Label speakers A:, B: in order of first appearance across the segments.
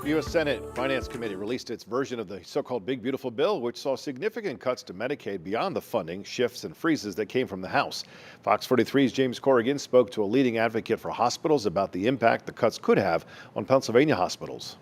A: The U.S. Senate Finance Committee released its version of the so-called Big Beautiful Bill, which saw significant cuts to Medicaid beyond the funding shifts and freezes that came from the House. Fox 43's James Corrigan spoke to a leading advocate for hospitals about the impact the cuts could have on Pennsylvania hospitals.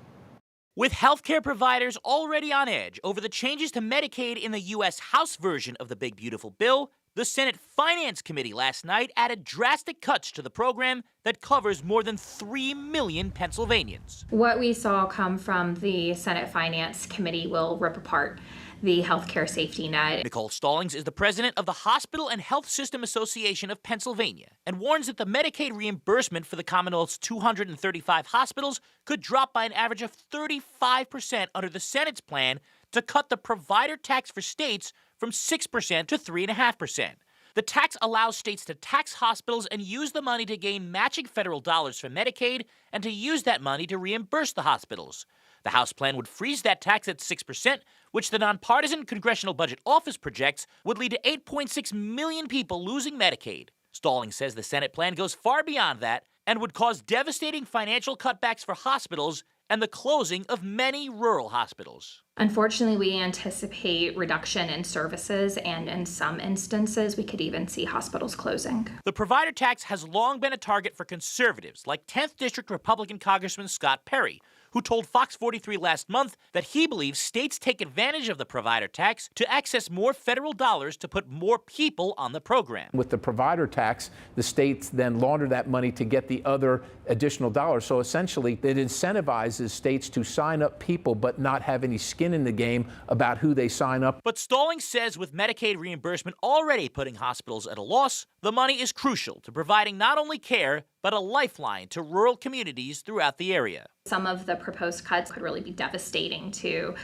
B: With healthcare providers already on edge over the changes to Medicaid in the U.S. House version of the Big Beautiful Bill, the Senate Finance Committee last night added drastic cuts to the program that covers more than 3 million Pennsylvanians.
C: What we saw come from the Senate Finance Committee will rip apart the healthcare safety net.
B: Nicole Stallings is the president of the Hospital and Health System Association of Pennsylvania and warns that the Medicaid reimbursement for the Commonwealth's 235 hospitals could drop by an average of 35% under the Senate's plan to cut the provider tax for states from 6% to 3.5%. The tax allows states to tax hospitals and use the money to gain matching federal dollars from Medicaid and to use that money to reimburse the hospitals. The House plan would freeze that tax at 6%, which the nonpartisan Congressional Budget Office projects would lead to 8.6 million people losing Medicaid. Stallings says the Senate plan goes far beyond that and would cause devastating financial cutbacks for hospitals and the closing of many rural hospitals.
C: Unfortunately, we anticipate reduction in services, and in some instances, we could even see hospitals closing.
B: The provider tax has long been a target for conservatives, like 10th District Republican Congressman Scott Perry, who told Fox 43 last month that he believes states take advantage of the provider tax to access more federal dollars to put more people on the program.
D: With the provider tax, the states then launder that money to get the other additional dollars. So essentially, it incentivizes states to sign up people but not have any skin in the game about who they sign up.
B: But Stallings says with Medicaid reimbursement already putting hospitals at a loss, the money is crucial to providing not only care, but a lifeline to rural communities throughout the area.
C: Some of the proposed cuts could really be devastating to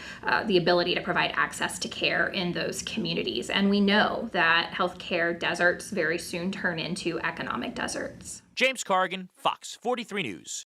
C: the ability to provide access to care in those communities. And we know that healthcare deserts very soon turn into economic deserts.
B: James Corrigan, Fox 43 News.